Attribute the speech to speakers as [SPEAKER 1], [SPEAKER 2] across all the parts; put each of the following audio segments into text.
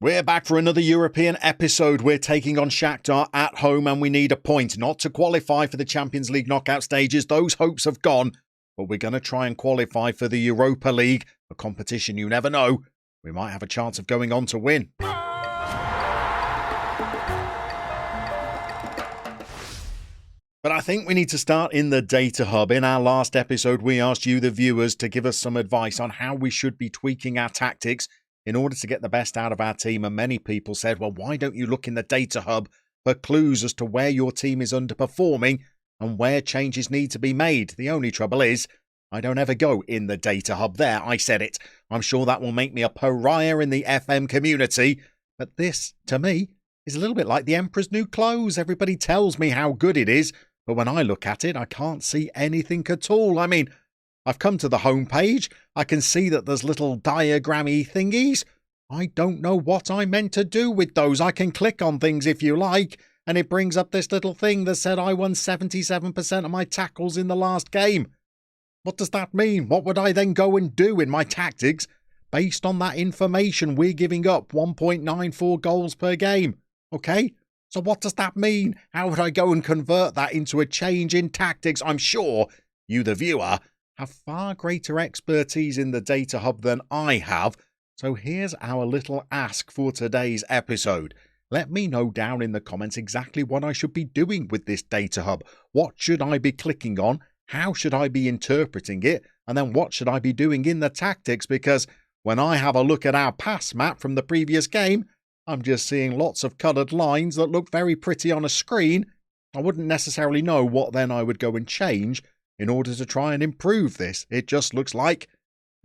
[SPEAKER 1] We're back for another European episode. We're taking on Shakhtar at home and we need a point, not to qualify for the Champions League knockout stages. Those hopes have gone, but we're going to try and qualify for the Europa League, a competition you never know. We might have a chance of going on to win. But I think we need to start in the data hub. In our last episode, we asked you, the viewers, to give us some advice on how we should be tweaking our tactics in order to get the best out of our team. And many people said, well, why don't you look in the data hub for clues as to where your team is underperforming and where changes need to be made? The only trouble is, I don't ever go in the data hub. There, I said it. I'm sure that will make me a pariah in the FM community. But this, to me, is a little bit like the Emperor's New Clothes. Everybody tells me how good it is, but when I look at it, I can't see anything at all. I mean, I've come to the home page. I can see that there's little diagrammy thingies. I don't know what I meant to do with those. I can click on things if you like, and it brings up this little thing that said I won 77% of my tackles in the last game. What does that mean? What would I then go and do in my tactics based on that information? We're giving up 1.94 goals per game. Okay? So what does that mean? How would I go and convert that into a change in tactics? I'm sure you, the viewer, have far greater expertise in the data hub than I have. So here's our little ask for today's episode. Let me know down in the comments exactly what I should be doing with this data hub. What should I be clicking on? How should I be interpreting it? And then what should I be doing in the tactics? Because when I have a look at our pass map from the previous game, I'm just seeing lots of coloured lines that look very pretty on a screen. I wouldn't necessarily know what then I would go and change in order to try and improve this. It just looks like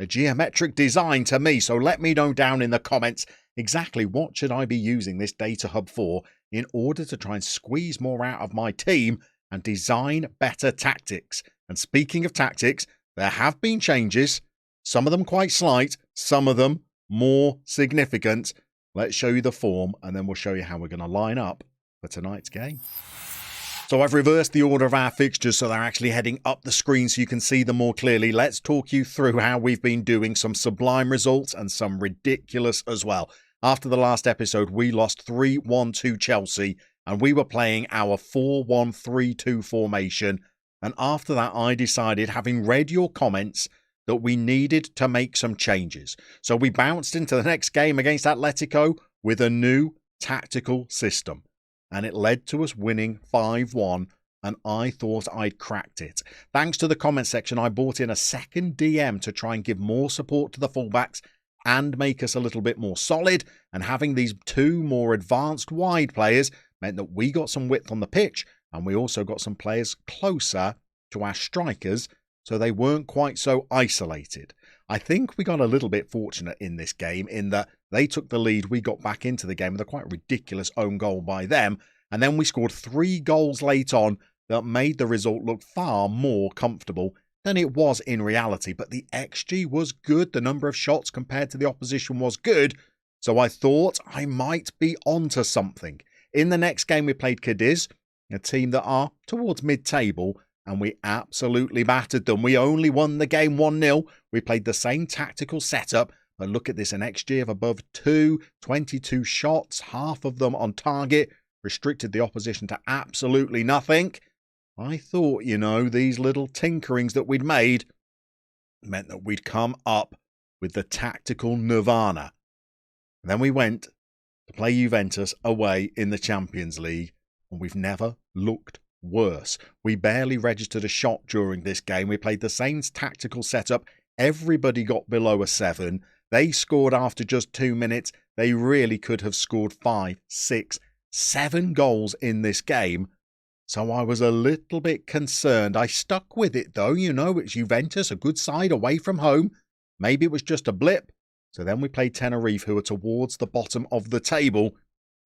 [SPEAKER 1] a geometric design to me. So let me know down in the comments exactly what should I be using this data hub for in order to try and squeeze more out of my team and design better tactics. And speaking of tactics, there have been changes, some of them quite slight, some of them more significant. Let's show you the form and then we'll show you how we're going to line up for tonight's game. So I've reversed the order of our fixtures so they're actually heading up the screen so you can see them more clearly. Let's talk you through how we've been doing, some sublime results and some ridiculous as well. After the last episode, we lost 3-1 to Chelsea and we were playing our 4-1-3-2 formation. And after that, I decided, having read your comments, that we needed to make some changes. So we bounced into the next game against Atletico with a new tactical system. And it led to us winning 5-1, and I thought I'd cracked it. Thanks to the comment section, I brought in a second DM to try and give more support to the fullbacks and make us a little bit more solid. And having these two more advanced wide players meant that we got some width on the pitch, and we also got some players closer to our strikers, so they weren't quite so isolated. I think we got a little bit fortunate in this game in that they took the lead, we got back into the game with a quite ridiculous own goal by them, and then we scored 3 goals late on that made the result look far more comfortable than it was in reality. But the XG was good, the number of shots compared to the opposition was good, so I thought I might be onto something. In the next game we played Cadiz, a team that are towards mid-table, and we absolutely battered them. We only won the game 1-0. We played the same tactical setup, but look at this, an XG of above 2, 22 shots, half of them on target, restricted the opposition to absolutely nothing. I thought, you know, these little tinkerings that we'd made meant that we'd come up with the tactical nirvana. And then we went to play Juventus away in the Champions League, and we've never looked worse. We barely registered a shot during this game. We played the same tactical setup. Everybody got below a 7. They scored after just 2 minutes. They really could have scored 5, 6, 7 goals in this game. So I was a little bit concerned. I stuck with it though. You know, it's Juventus, a good side away from home. Maybe it was just a blip. So then we played Tenerife, who are towards the bottom of the table.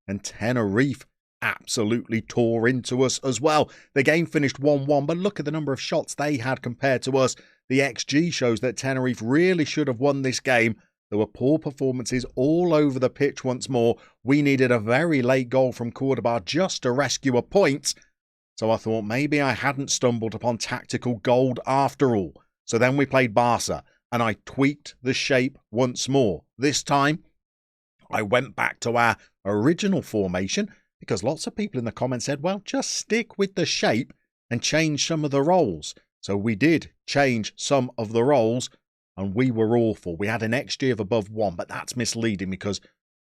[SPEAKER 1] And Tenerife absolutely tore into us as well. The game finished 1-1, but look at the number of shots they had compared to us. The XG shows that Tenerife really should have won this game. There were poor performances all over the pitch once more. We needed a very late goal from Cordoba just to rescue a point. So I thought maybe I hadn't stumbled upon tactical gold after all. So then we played Barca, and I tweaked the shape once more. This time, I went back to our original formation because lots of people in the comments said, well, just stick with the shape and change some of the roles. So we did change some of the roles and we were awful. We had an XG of above 1, but that's misleading because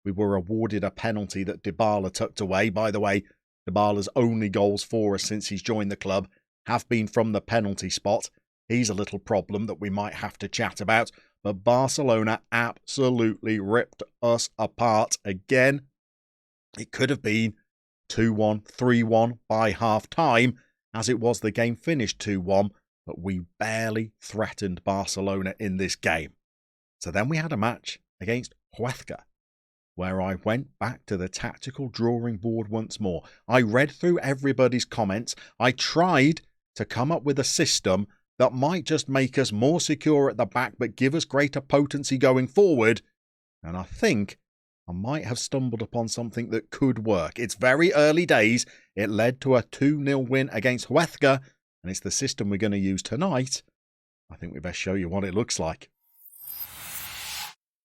[SPEAKER 1] we were awarded a penalty that Dybala tucked away. By the way, Dybala's only goals for us since he's joined the club have been from the penalty spot. He's a little problem that we might have to chat about. But Barcelona absolutely ripped us apart again. It could have been 2-1, 3-1 by half-time, as it was the game finished 2-1, but we barely threatened Barcelona in this game. So then we had a match against Huesca, where I went back to the tactical drawing board once more. I read through everybody's comments. I tried to come up with a system that might just make us more secure at the back but give us greater potency going forward. And I think I might have stumbled upon something that could work. It's very early days. It led to a 2-0 win against Huesca, and it's the system we're going to use tonight. I think we best show you what it looks like.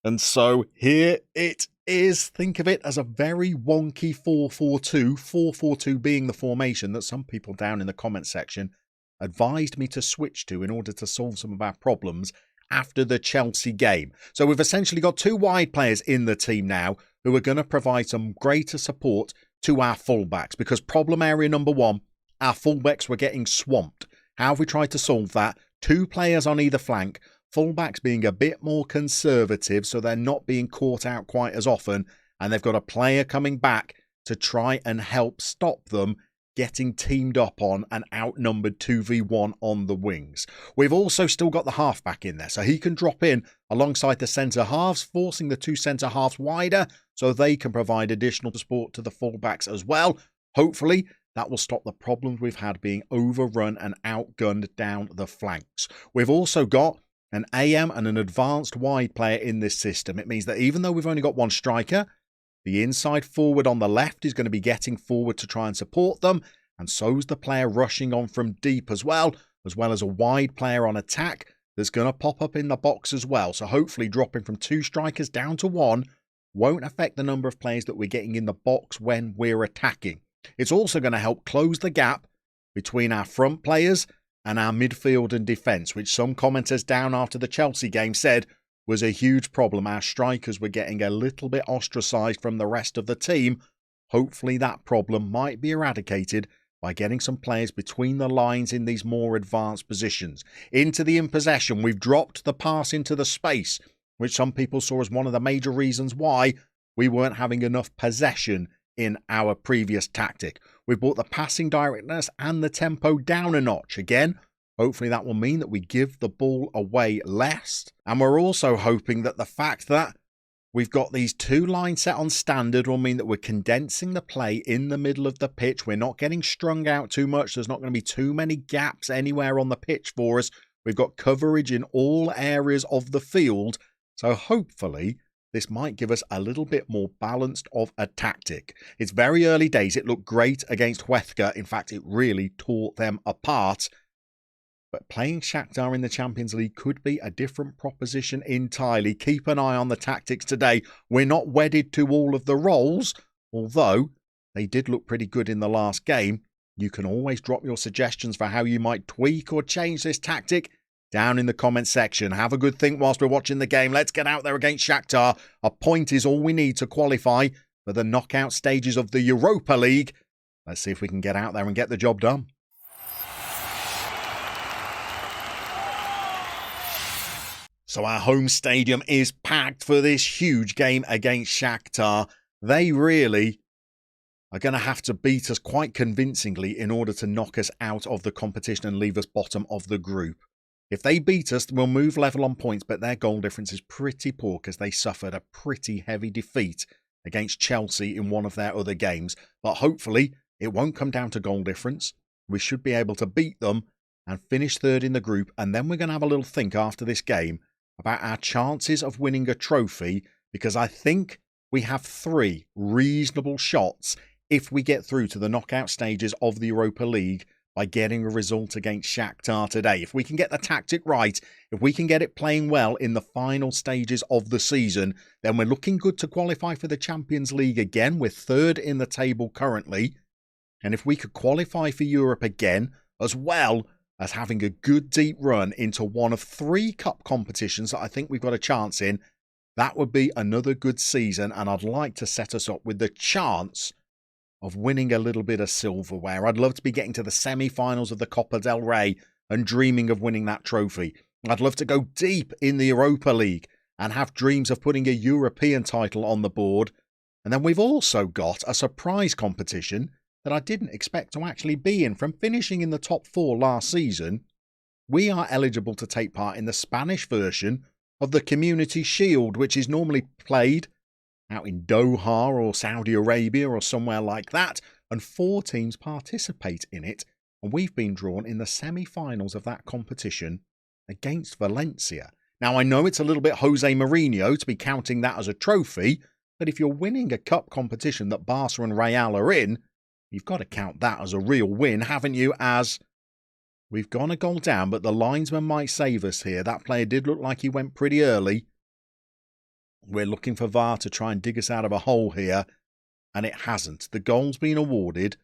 [SPEAKER 1] And so here it is. Think of it as a very wonky 4-4-2, 4-4-2 being the formation that some people down in the comment section advised me to switch to in order to solve some of our problems after the Chelsea game. So we've essentially got 2 wide players in the team now who are going to provide some greater support to our fullbacks, because problem area number 1, our fullbacks were getting swamped. How have we tried to solve that? 2 players on either flank, fullbacks being a bit more conservative so they're not being caught out quite as often, and they've got a player coming back to try and help stop them getting teamed up on and outnumbered 2v1 on the wings. We've also still got the halfback in there, so he can drop in alongside the centre halves, forcing the 2 centre halves wider so they can provide additional support to the fullbacks as well. Hopefully, that will stop the problems we've had being overrun and outgunned down the flanks. We've also got an AM and an advanced wide player in this system. It means that even though we've only got 1 striker, the inside forward on the left is going to be getting forward to try and support them, and so's the player rushing on from deep as well as a wide player on attack that's going to pop up in the box as well. So hopefully dropping from 2 strikers down to 1 won't affect the number of players that we're getting in the box when we're attacking. It's also going to help close the gap between our front players and our midfield and defence, which some commenters down after the Chelsea game said was a huge problem. Our strikers were getting a little bit ostracised from the rest of the team. Hopefully that problem might be eradicated by getting some players between the lines in these more advanced positions. Into the in possession, we've dropped the pass into the space, which some people saw as one of the major reasons why we weren't having enough possession in our previous tactic. We've brought the passing directness and the tempo down a notch. Again, hopefully that will mean that we give the ball away less. And we're also hoping that the fact that we've got these 2 lines set on standard will mean that we're condensing the play in the middle of the pitch. We're not getting strung out too much. There's not going to be too many gaps anywhere on the pitch for us. We've got coverage in all areas of the field. So hopefully this might give us a little bit more balanced of a tactic. It's very early days. It looked great against Huesca. In fact, it really tore them apart. But playing Shakhtar in the Champions League could be a different proposition entirely. Keep an eye on the tactics today. We're not wedded to all of the roles, although they did look pretty good in the last game. You can always drop your suggestions for how you might tweak or change this tactic down in the comment section. Have a good think whilst we're watching the game. Let's get out there against Shakhtar. A point is all we need to qualify for the knockout stages of the Europa League. Let's see if we can get out there and get the job done. So our home stadium is packed for this huge game against Shakhtar. They really are going to have to beat us quite convincingly in order to knock us out of the competition and leave us bottom of the group. If they beat us, we'll move level on points, but their goal difference is pretty poor because they suffered a pretty heavy defeat against Chelsea in one of their other games. But hopefully it won't come down to goal difference. We should be able to beat them and finish 3rd in the group. And then we're going to have a little think after this game about our chances of winning a trophy, because I think we have 3 reasonable shots if we get through to the knockout stages of the Europa League by getting a result against Shakhtar today. If we can get the tactic right, if we can get it playing well in the final stages of the season, then we're looking good to qualify for the Champions League again. We're third in the table currently. And if we could qualify for Europe again, as well as having a good deep run into one of 3 cup competitions that I think we've got a chance in, that would be another good season. And I'd like to set us up with the chance of winning a little bit of silverware. I'd love to be getting to the semi-finals of the Copa del Rey and dreaming of winning that trophy. I'd love to go deep in the Europa League and have dreams of putting a European title on the board. And then we've also got a surprise competition that I didn't expect to actually be in. From finishing in the top 4 last season, we are eligible to take part in the Spanish version of the Community Shield, which is normally played out in Doha or Saudi Arabia or somewhere like that, and 4 teams participate in it, and we've been drawn in the semi-finals of that competition against Valencia. Now, I know it's a little bit Jose Mourinho to be counting that as a trophy, but if you're winning a cup competition that Barca and Real are in, you've got to count that as a real win, haven't you? As we've gone a goal down, but the linesman might save us here. That player did look like he went pretty early. We're looking for VAR to try and dig us out of a hole here, and it hasn't. The goal's been awarded,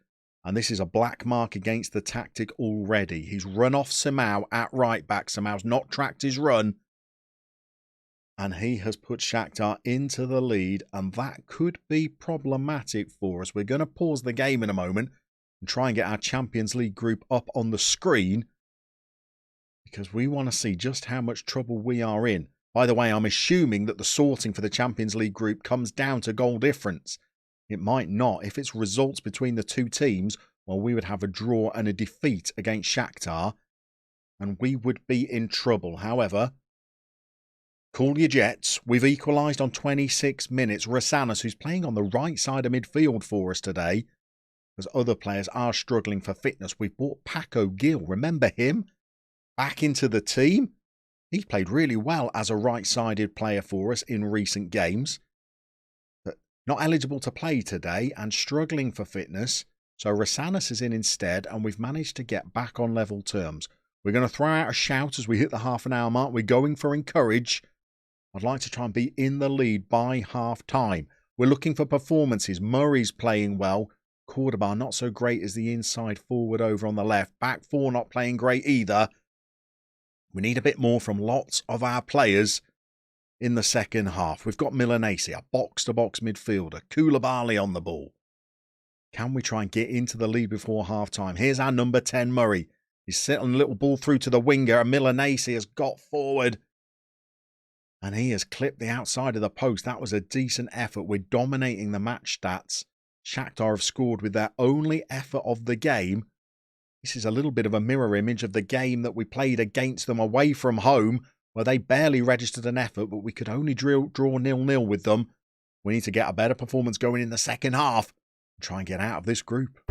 [SPEAKER 1] and this is a black mark against the tactic already. He's run off Samau at right back. Samau's not tracked his run, and he has put Shakhtar into the lead, and that could be problematic for us. We're going to pause the game in a moment and try and get our Champions League group up on the screen, because we want to see just how much trouble we are in. By the way, I'm assuming that the sorting for the Champions League group comes down to goal difference. It might not. If it's results between the 2 teams, well, we would have a draw and a defeat against Shakhtar, and we would be in trouble. However, cool your jets. We've equalised on 26 minutes. Rosanas, who's playing on the right side of midfield for us today, as other players are struggling for fitness. We've brought Paco Gil, remember him, back into the team. He played really well as a right-sided player for us in recent games, but not eligible to play today and struggling for fitness. So Rosanas is in instead, and we've managed to get back on level terms. We're going to throw out a shout as we hit the half-an-hour mark. We're going for encourage. I'd like to try and be in the lead by half-time. We're looking for performances. Murray's playing well. Cordoba not so great as the inside forward over on the left. Back 4 not playing great either. We need a bit more from lots of our players in the second half. We've got Milanese, a box-to-box midfielder. Koulibaly on the ball. Can we try and get into the lead before half-time? Here's our number 10, Murray. He's settling a little ball through to the winger, and Milanese has got forward. And he has clipped the outside of the post. That was a decent effort. We're dominating the match stats. Shakhtar have scored with their only effort of the game. This is a little bit of a mirror image of the game that we played against them away from home, where they barely registered an effort, but we could only draw 0-0 with them. We need to get a better performance going in the second half and try and get out of this group.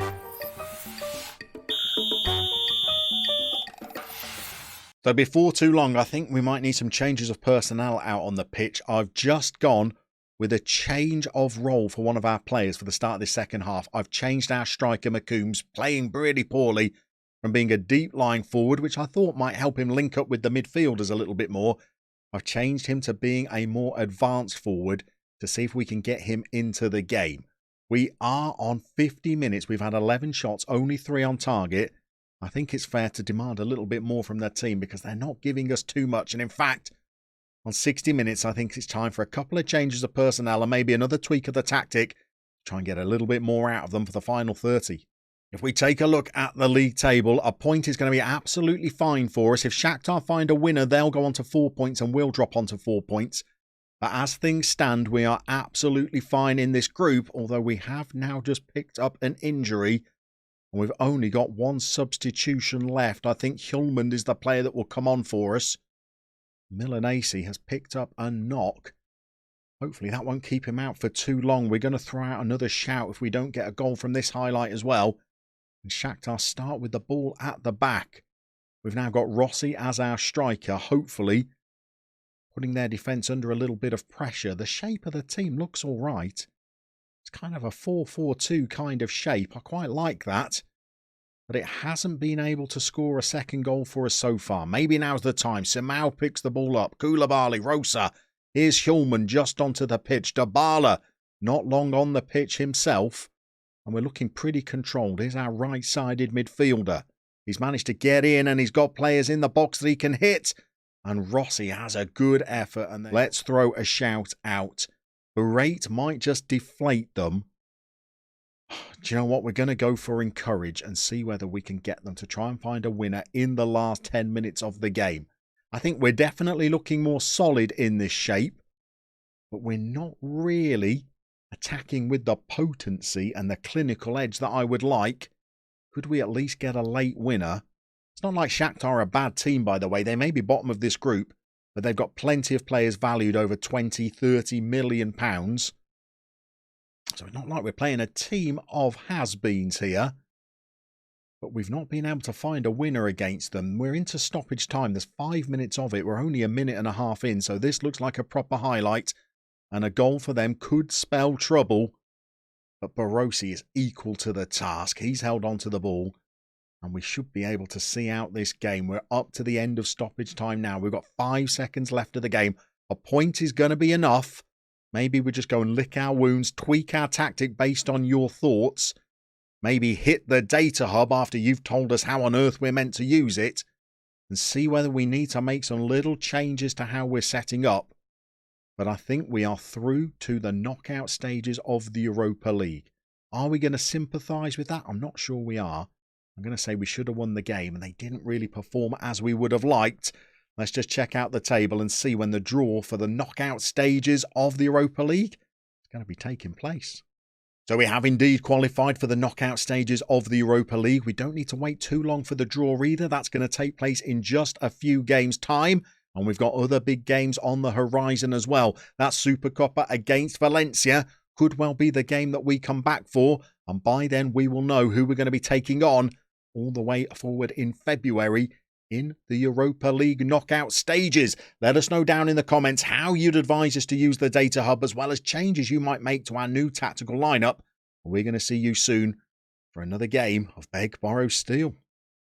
[SPEAKER 1] So before too long, I think we might need some changes of personnel out on the pitch. I've just gone with a change of role for one of our players for the start of this second half. I've changed our striker, McCombs, playing pretty poorly, from being a deep line forward, which I thought might help him link up with the midfielders a little bit more. I've changed him to being a more advanced forward to see if we can get him into the game. We are on 50 minutes. We've had 11 shots, only 3 on target. I think it's fair to demand a little bit more from their team because they're not giving us too much. And in fact, on 60 minutes, I think it's time for a couple of changes of personnel and maybe another tweak of the tactic to try and get a little bit more out of them for the final 30. If we take a look at the league table, a point is going to be absolutely fine for us. If Shakhtar find a winner, they'll go on to 4 points and we'll drop onto 4 points. But as things stand, we are absolutely fine in this group, although we have now just picked up an injury and we've only got 1 substitution left. I think Hjulmand is the player that will come on for us. Milanese has picked up a knock. Hopefully that won't keep him out for too long. We're going to throw out another shout if we don't get a goal from this highlight as well. And Shakhtar start with the ball at the back. We've now got Rossi as our striker, hopefully putting their defence under a little bit of pressure. The shape of the team looks all right. It's kind of a 4-4-2 kind of shape. I quite like that. but it hasn't been able to score a second goal for us so far. Maybe now's the time. Simao picks the ball up. Koulibaly, Rosa. Here's Hillman just onto the pitch. Dybala not long on the pitch himself. And we're looking pretty controlled. Here's our right-sided midfielder. He's managed to get in and he's got players in the box that he can hit. And Rossi has a good effort. And let's throw a shout out. Berate might just deflate them. Do you know what? We're going to go for encourage and see whether we can get them to try and find a winner in the last 10 minutes of the game. I think we're definitely looking more solid in this shape, but we're not really attacking with the potency and the clinical edge that I would like. Could we at least get a late winner? It's not like Shakhtar are a bad team, by the way. They may be bottom of this group, but they've got plenty of players valued over 20, 30 million pounds. So it's not like we're playing a team of has-beens here. But we've not been able to find a winner against them. We're into stoppage time. There's 5 minutes of it. We're only a minute and a half in. So this looks like a proper highlight. And a goal for them could spell trouble. But Barossi is equal to the task. He's held on to the ball. And we should be able to see out this game. We're up to the end of stoppage time now. We've got 5 seconds left of the game. A point is going to be enough. Maybe we just go and lick our wounds, tweak our tactic based on your thoughts. Maybe hit the data hub after you've told us how on earth we're meant to use it. And see whether we need to make some little changes to how we're setting up. But I think we are through to the knockout stages of the Europa League. Are we going to sympathise with that? I'm not sure we are. I'm going to say we should have won the game and they didn't really perform as we would have liked. Let's just check out the table and see when the draw for the knockout stages of the Europa League is going to be taking place. So we have indeed qualified for the knockout stages of the Europa League. We don't need to wait too long for the draw either. That's going to take place in just a few games' time. And we've got other big games on the horizon as well. That Supercopa against Valencia could well be the game that we come back for. And by then we will know who we're going to be taking on all the way forward in February in the Europa League knockout stages. Let us know down in the comments how you'd advise us to use the data hub as well as changes you might make to our new tactical lineup. We're going to see you soon for another game of Beg, Borrow, Steal.